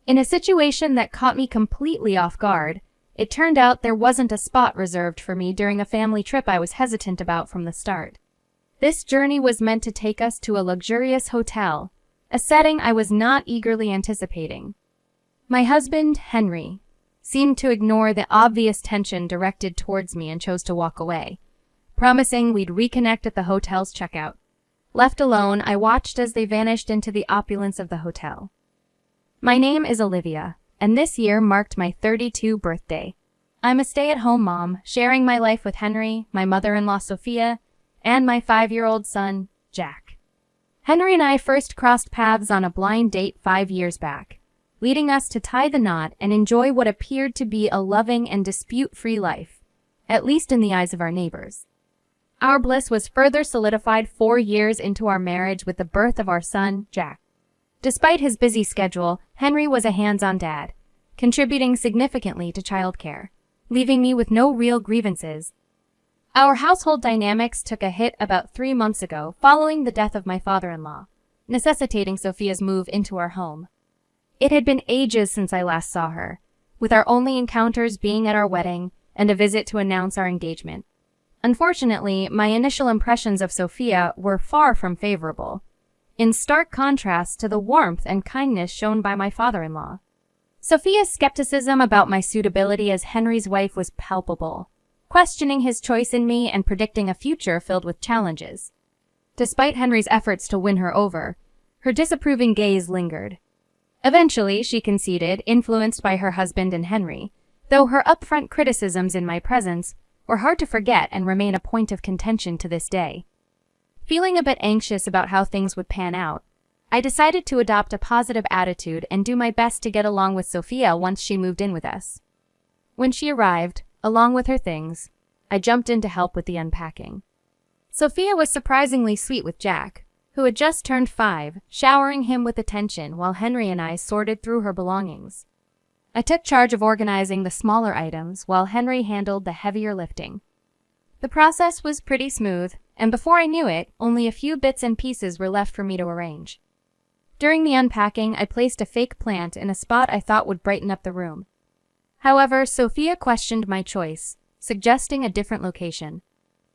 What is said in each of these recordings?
In a situation that caught me completely off guard, it turned out there wasn't a spot reserved for me during a family trip I was hesitant about from the start. This journey was meant to take us to a luxurious hotel, a setting I was not eagerly anticipating. My husband, Henry, seemed to ignore the obvious tension directed towards me and chose to walk away, promising we'd reconnect at the hotel's checkout. Left alone, I watched as they vanished into the opulence of the hotel. My name is Olivia, and this year marked my 32nd birthday. I'm a stay-at-home mom, sharing my life with Henry, my mother-in-law Sophia, and my 5-year-old son, Jack. Henry and I first crossed paths on a blind date 5 years back, leading us to tie the knot and enjoy what appeared to be a loving and dispute-free life, at least in the eyes of our neighbors. Our bliss was further solidified 4 years into our marriage with the birth of our son, Jack. Despite his busy schedule, Henry was a hands-on dad, contributing significantly to childcare, leaving me with no real grievances. Our household dynamics took a hit about 3 months ago following the death of my father-in-law, necessitating Sophia's move into our home. It had been ages since I last saw her, with our only encounters being at our wedding and a visit to announce our engagement. Unfortunately, my initial impressions of Sophia were far from favorable, in stark contrast to the warmth and kindness shown by my father-in-law. Sophia's skepticism about my suitability as Henry's wife was palpable, questioning his choice in me and predicting a future filled with challenges. Despite Henry's efforts to win her over, her disapproving gaze lingered. Eventually, she conceded, influenced by her husband and Henry, though her upfront criticisms in my presence were hard to forget and remain a point of contention to this day. Feeling a bit anxious about how things would pan out, I decided to adopt a positive attitude and do my best to get along with Sophia once she moved in with us. When she arrived, along with her things, I jumped in to help with the unpacking. Sophia was surprisingly sweet with Jack, who had just turned 5, showering him with attention while Henry and I sorted through her belongings. I took charge of organizing the smaller items while Henry handled the heavier lifting. The process was pretty smooth, and before I knew it, only a few bits and pieces were left for me to arrange. During the unpacking, I placed a fake plant in a spot I thought would brighten up the room. However, Sophia questioned my choice, suggesting a different location.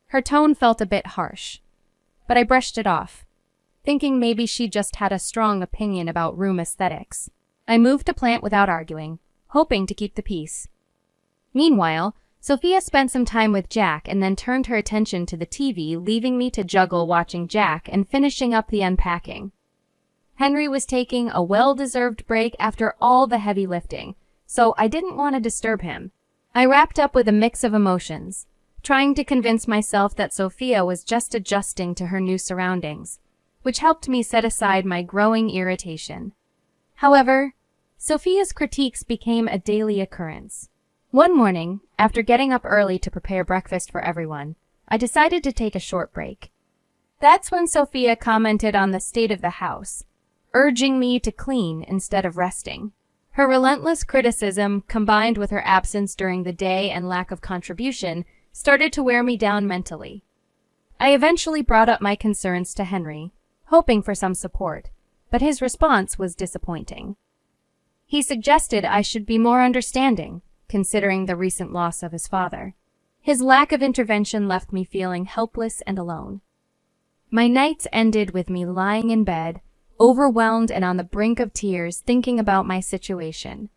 Her tone felt a bit harsh, but I brushed it off, thinking maybe she just had a strong opinion about room aesthetics. I moved the plant without arguing, hoping to keep the peace. Meanwhile, Sophia spent some time with Jack and then turned her attention to the TV, leaving me to juggle watching Jack and finishing up the unpacking. Henry was taking a well-deserved break after all the heavy lifting, so I didn't want to disturb him. I wrapped up with a mix of emotions, trying to convince myself that Sophia was just adjusting to her new surroundings, which helped me set aside my growing irritation. However, Sophia's critiques became a daily occurrence. One morning, after getting up early to prepare breakfast for everyone, I decided to take a short break. That's when Sophia commented on the state of the house, urging me to clean instead of resting. Her relentless criticism, combined with her absence during the day and lack of contribution, started to wear me down mentally. I eventually brought up my concerns to Henry, hoping for some support, but his response was disappointing. He suggested I should be more understanding, considering the recent loss of his father. His lack of intervention left me feeling helpless and alone. My nights ended with me lying in bed, overwhelmed and on the brink of tears, thinking about my situation.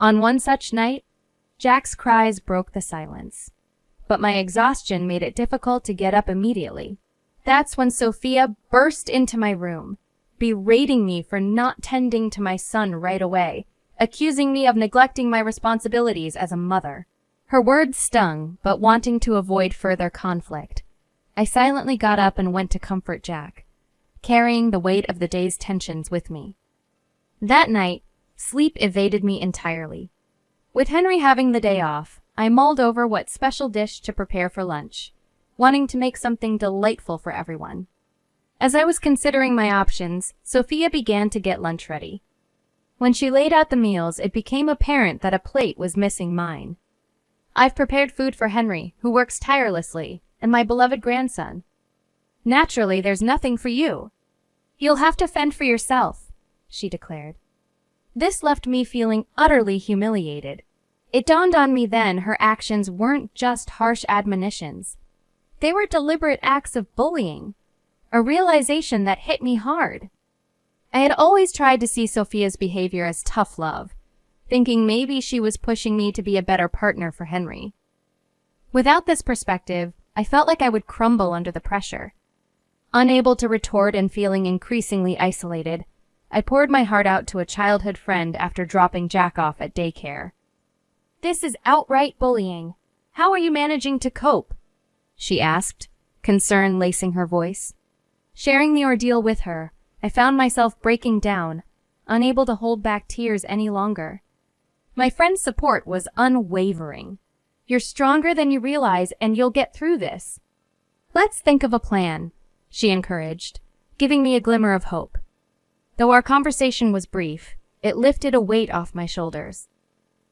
On one such night, Jack's cries broke the silence, but my exhaustion made it difficult to get up immediately. That's when Sophia burst into my room, berating me for not tending to my son right away, accusing me of neglecting my responsibilities as a mother. Her words stung, but wanting to avoid further conflict, I silently got up and went to comfort Jack, carrying the weight of the day's tensions with me. That night, sleep evaded me entirely. With Henry having the day off, I mulled over what special dish to prepare for lunch, wanting to make something delightful for everyone. As I was considering my options, Sophia began to get lunch ready. When she laid out the meals, it became apparent that a plate was missing mine. I've prepared food for Henry, who works tirelessly, and my beloved grandson. Naturally, there's nothing for you. You'll have to fend for yourself, she declared. This left me feeling utterly humiliated. It dawned on me then her actions weren't just harsh admonitions. They were deliberate acts of bullying, a realization that hit me hard. I had always tried to see Sophia's behavior as tough love, thinking maybe she was pushing me to be a better partner for Henry. Without this perspective, I felt like I would crumble under the pressure. Unable to retort and feeling increasingly isolated, I poured my heart out to a childhood friend after dropping Jack off at daycare. "This is outright bullying. How are you managing to cope?" she asked, concern lacing her voice. Sharing the ordeal with her, I found myself breaking down, unable to hold back tears any longer. My friend's support was unwavering. "You're stronger than you realize, and you'll get through this. Let's think of a plan," she encouraged, giving me a glimmer of hope. Though our conversation was brief, it lifted a weight off my shoulders.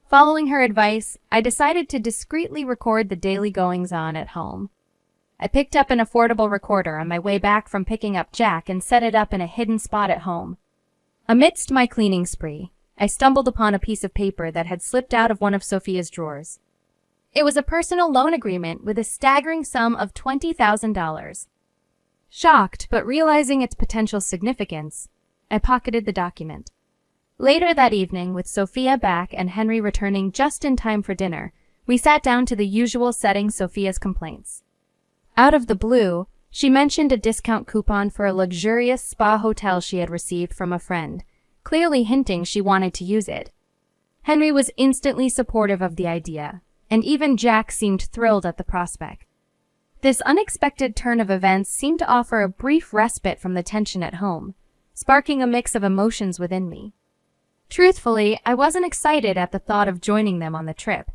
Following her advice, I decided to discreetly record the daily goings-on at home. I picked up an affordable recorder on my way back from picking up Jack and set it up in a hidden spot at home. Amidst my cleaning spree, I stumbled upon a piece of paper that had slipped out of one of Sophia's drawers. It was a personal loan agreement with a staggering sum of $20,000. Shocked, but realizing its potential significance, I pocketed the document. Later that evening, with Sophia back and Henry returning just in time for dinner, we sat down to the usual setting Sophia's complaints. Out of the blue, she mentioned a discount coupon for a luxurious spa hotel she had received from a friend, clearly hinting she wanted to use it. Henry was instantly supportive of the idea, and even Jack seemed thrilled at the prospect. This unexpected turn of events seemed to offer a brief respite from the tension at home, sparking a mix of emotions within me. Truthfully, I wasn't excited at the thought of joining them on the trip,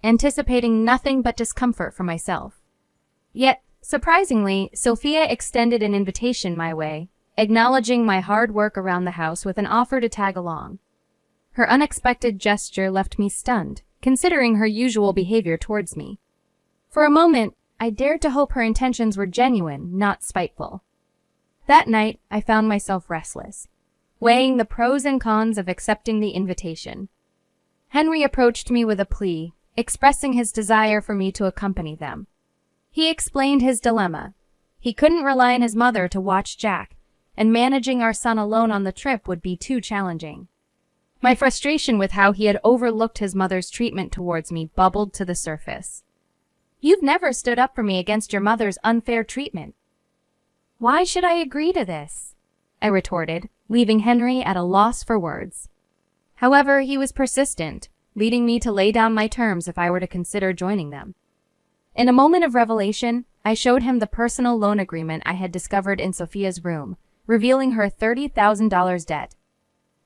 anticipating nothing but discomfort for myself. Yet, surprisingly, Sophia extended an invitation my way, acknowledging my hard work around the house with an offer to tag along. Her unexpected gesture left me stunned, considering her usual behavior towards me. For a moment, I dared to hope her intentions were genuine, not spiteful. That night, I found myself restless, weighing the pros and cons of accepting the invitation. Henry approached me with a plea, expressing his desire for me to accompany them. He explained his dilemma. He couldn't rely on his mother to watch Jack, and managing our son alone on the trip would be too challenging. My frustration with how he had overlooked his mother's treatment towards me bubbled to the surface. "You've never stood up for me against your mother's unfair treatment. Why should I agree to this?" I retorted, leaving Henry at a loss for words. However, he was persistent, leading me to lay down my terms if I were to consider joining them. In a moment of revelation, I showed him the personal loan agreement I had discovered in Sophia's room, revealing her $30,000 debt.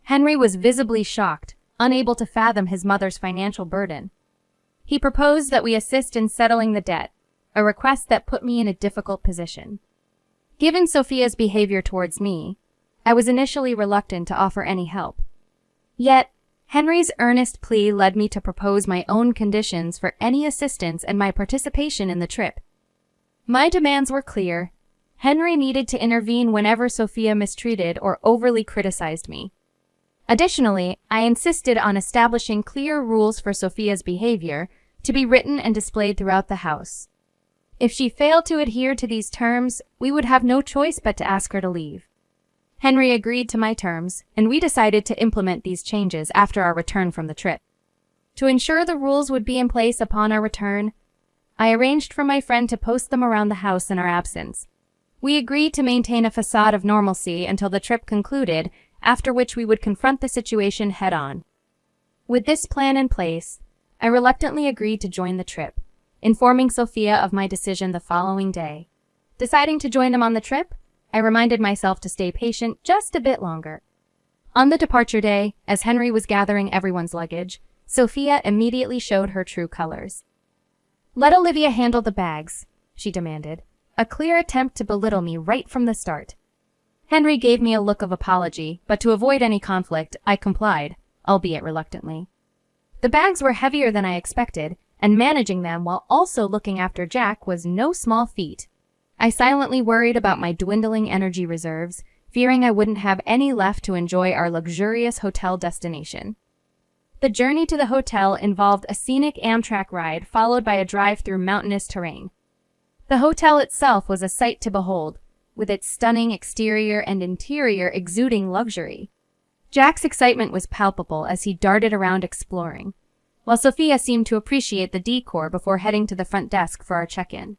Henry was visibly shocked, unable to fathom his mother's financial burden. He proposed that we assist in settling the debt, a request that put me in a difficult position. Given Sophia's behavior towards me, I was initially reluctant to offer any help. Yet, Henry's earnest plea led me to propose my own conditions for any assistance and my participation in the trip. My demands were clear. Henry needed to intervene whenever Sophia mistreated or overly criticized me. Additionally, I insisted on establishing clear rules for Sophia's behavior to be written and displayed throughout the house. If she failed to adhere to these terms, we would have no choice but to ask her to leave. Henry agreed to my terms, and we decided to implement these changes after our return from the trip. To ensure the rules would be in place upon our return, I arranged for my friend to post them around the house in our absence. We agreed to maintain a facade of normalcy until the trip concluded, after which we would confront the situation head-on. With this plan in place, I reluctantly agreed to join the trip, informing Sophia of my decision the following day. Deciding to join them on the trip, I reminded myself to stay patient just a bit longer. On the departure day, as Henry was gathering everyone's luggage, Sophia immediately showed her true colors. "Let Olivia handle the bags," she demanded, a clear attempt to belittle me right from the start. Henry gave me a look of apology, but to avoid any conflict, I complied, albeit reluctantly. The bags were heavier than I expected, and managing them while also looking after Jack was no small feat. I silently worried about my dwindling energy reserves, fearing I wouldn't have any left to enjoy our luxurious hotel destination. The journey to the hotel involved a scenic Amtrak ride followed by a drive through mountainous terrain. The hotel itself was a sight to behold, with its stunning exterior and interior exuding luxury. Jack's excitement was palpable as he darted around exploring, while Sophia seemed to appreciate the decor before heading to the front desk for our check-in.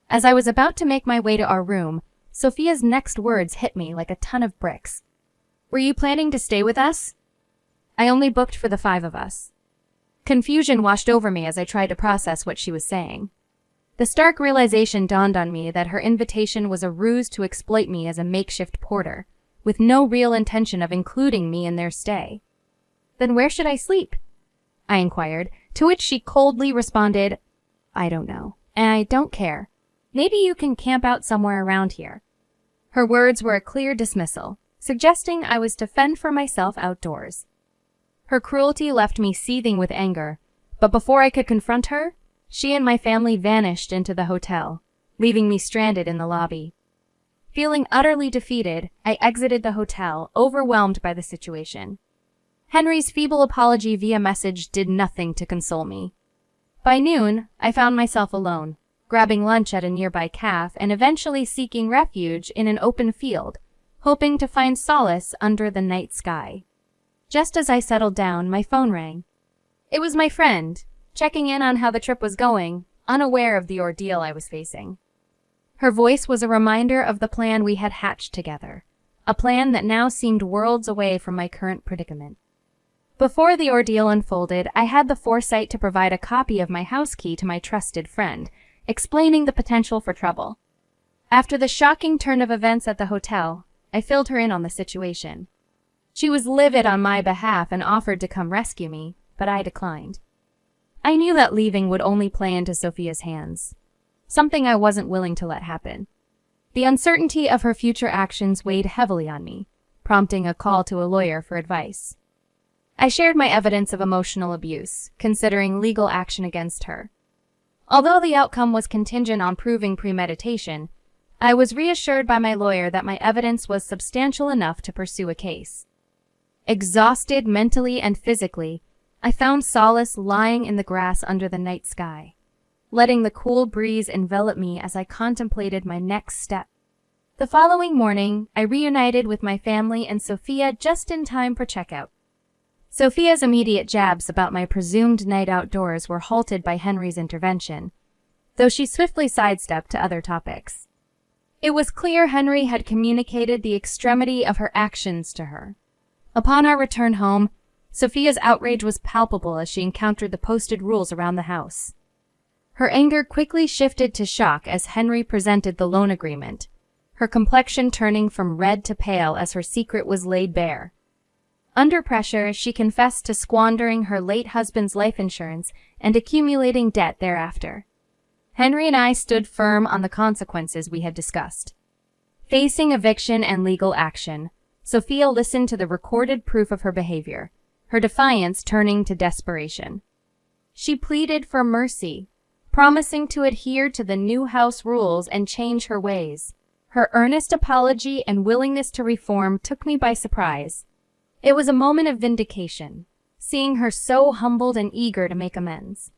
As I was about to make my way to our room, Sophia's next words hit me like a ton of bricks. "Were you planning to stay with us?" "I only booked for the 5 of us." Confusion washed over me as I tried to process what she was saying. The stark realization dawned on me that her invitation was a ruse to exploit me as a makeshift porter, with no real intention of including me in their stay. "Then where should I sleep?" I inquired, to which she coldly responded, "I don't know, and I don't care. Maybe you can camp out somewhere around here." Her words were a clear dismissal, suggesting I was to fend for myself outdoors. Her cruelty left me seething with anger, but before I could confront her, she and my family vanished into the hotel, leaving me stranded in the lobby. Feeling utterly defeated, I exited the hotel, overwhelmed by the situation. Henry's feeble apology via message did nothing to console me. By noon, I found myself alone, grabbing lunch at a nearby cafe and eventually seeking refuge in an open field, hoping to find solace under the night sky. Just as I settled down, my phone rang. It was my friend, checking in on how the trip was going, unaware of the ordeal I was facing. Her voice was a reminder of the plan we had hatched together, a plan that now seemed worlds away from my current predicament. Before the ordeal unfolded, I had the foresight to provide a copy of my house key to my trusted friend, explaining the potential for trouble. After the shocking turn of events at the hotel, I filled her in on the situation. She was livid on my behalf and offered to come rescue me, but I declined. I knew that leaving would only play into Sophia's hands, something I wasn't willing to let happen. The uncertainty of her future actions weighed heavily on me, prompting a call to a lawyer for advice. I shared my evidence of emotional abuse, considering legal action against her. Although the outcome was contingent on proving premeditation, I was reassured by my lawyer that my evidence was substantial enough to pursue a case. Exhausted mentally and physically, I found solace lying in the grass under the night sky, letting the cool breeze envelop me as I contemplated my next step. The following morning, I reunited with my family and Sophia just in time for checkout. Sophia's immediate jabs about my presumed night outdoors were halted by Henry's intervention, though she swiftly sidestepped to other topics. It was clear Henry had communicated the extremity of her actions to her. Upon our return home, Sophia's outrage was palpable as she encountered the posted rules around the house. Her anger quickly shifted to shock as Henry presented the loan agreement, her complexion turning from red to pale as her secret was laid bare. Under pressure, she confessed to squandering her late husband's life insurance and accumulating debt thereafter. Henry and I stood firm on the consequences we had discussed. Facing eviction and legal action, Sophia listened to the recorded proof of her behavior, her defiance turning to desperation. She pleaded for mercy, promising to adhere to the new house rules and change her ways. Her earnest apology and willingness to reform took me by surprise. It was a moment of vindication, seeing her so humbled and eager to make amends.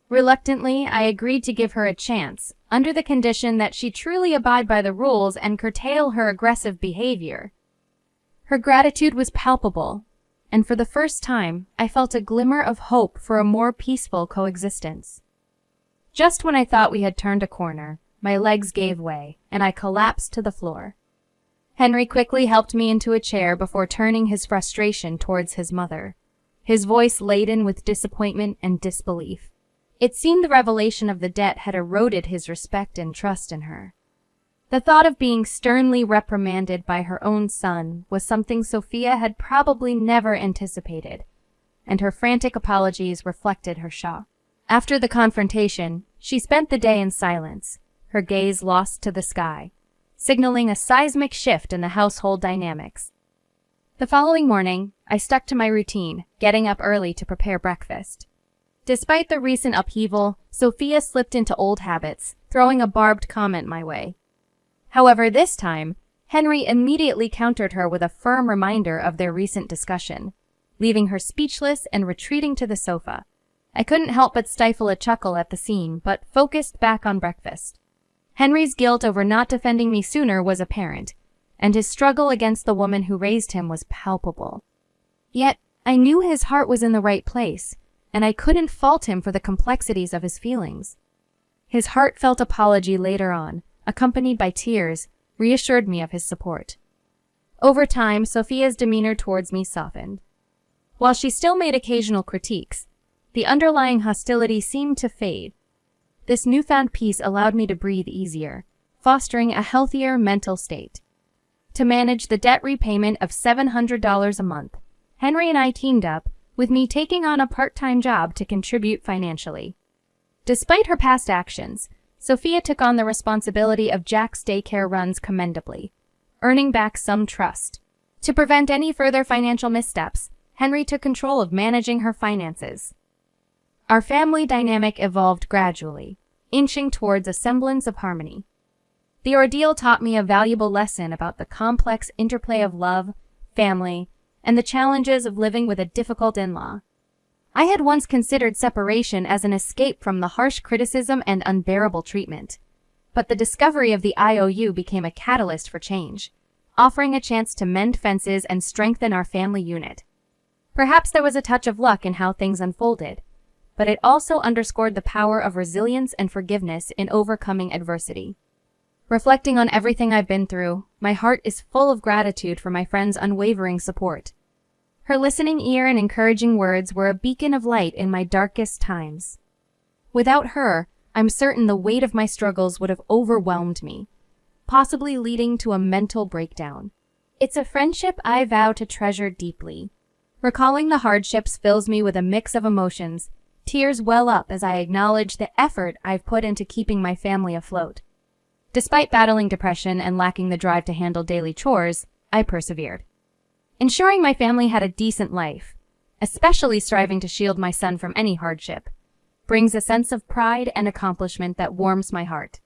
Reluctantly, I agreed to give her a chance, under the condition that she truly abide by the rules and curtail her aggressive behavior. Her gratitude was palpable, and for the first time, I felt a glimmer of hope for a more peaceful coexistence. Just when I thought we had turned a corner, my legs gave way, and I collapsed to the floor. Henry quickly helped me into a chair before turning his frustration towards his mother, his voice laden with disappointment and disbelief. It seemed the revelation of the debt had eroded his respect and trust in her. The thought of being sternly reprimanded by her own son was something Sophia had probably never anticipated, and her frantic apologies reflected her shock. After the confrontation, she spent the day in silence, her gaze lost to the sky, signaling a seismic shift in the household dynamics. The following morning, I stuck to my routine, getting up early to prepare breakfast. Despite the recent upheaval, Sophia slipped into old habits, throwing a barbed comment my way. However, this time, Henry immediately countered her with a firm reminder of their recent discussion, leaving her speechless and retreating to the sofa. I couldn't help but stifle a chuckle at the scene, but focused back on breakfast. Henry's guilt over not defending me sooner was apparent, and his struggle against the woman who raised him was palpable. Yet, I knew his heart was in the right place, and I couldn't fault him for the complexities of his feelings. His heartfelt apology later on, accompanied by tears, reassured me of his support. Over time, Sophia's demeanor towards me softened. While she still made occasional critiques, the underlying hostility seemed to fade. This newfound peace allowed me to breathe easier, fostering a healthier mental state. To manage the debt repayment of $700 a month, Henry and I teamed up, with me taking on a part-time job to contribute financially. Despite her past actions, Sophia took on the responsibility of Jack's daycare runs commendably, earning back some trust. To prevent any further financial missteps, Henry took control of managing her finances. Our family dynamic evolved gradually, inching towards a semblance of harmony. The ordeal taught me a valuable lesson about the complex interplay of love, family, and the challenges of living with a difficult in-law. I had once considered separation as an escape from the harsh criticism and unbearable treatment, but the discovery of the IOU became a catalyst for change, offering a chance to mend fences and strengthen our family unit. Perhaps there was a touch of luck in how things unfolded, but it also underscored the power of resilience and forgiveness in overcoming adversity. Reflecting on everything I've been through, my heart is full of gratitude for my friend's unwavering support. Her listening ear and encouraging words were a beacon of light in my darkest times. Without her, I'm certain the weight of my struggles would have overwhelmed me, possibly leading to a mental breakdown. It's a friendship I vow to treasure deeply. Recalling the hardships fills me with a mix of emotions. Tears well up as I acknowledge the effort I've put into keeping my family afloat. Despite battling depression and lacking the drive to handle daily chores, I persevered. Ensuring my family had a decent life, especially striving to shield my son from any hardship, brings a sense of pride and accomplishment that warms my heart.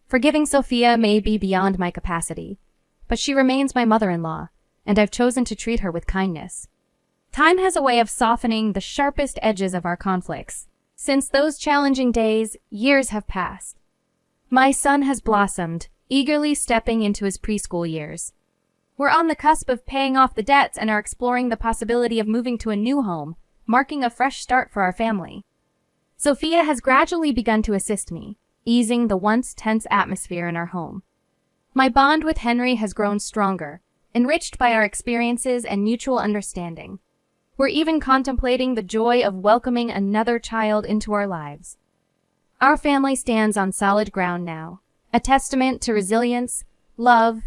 Forgiving Sophia may be beyond my capacity, but she remains my mother-in-law, and I've chosen to treat her with kindness. Time has a way of softening the sharpest edges of our conflicts. Since those challenging days, years have passed. My son has blossomed, eagerly stepping into his preschool years. We're on the cusp of paying off the debts and are exploring the possibility of moving to a new home, marking a fresh start for our family. Sophia has gradually begun to assist me, easing the once tense atmosphere in our home. My bond with Henry has grown stronger, enriched by our experiences and mutual understanding. We're even contemplating the joy of welcoming another child into our lives. Our family stands on solid ground now, a testament to resilience, love,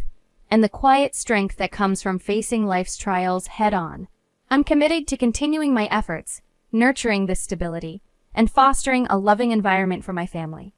and the quiet strength that comes from facing life's trials head-on. I'm committed to continuing my efforts, nurturing this stability, and fostering a loving environment for my family.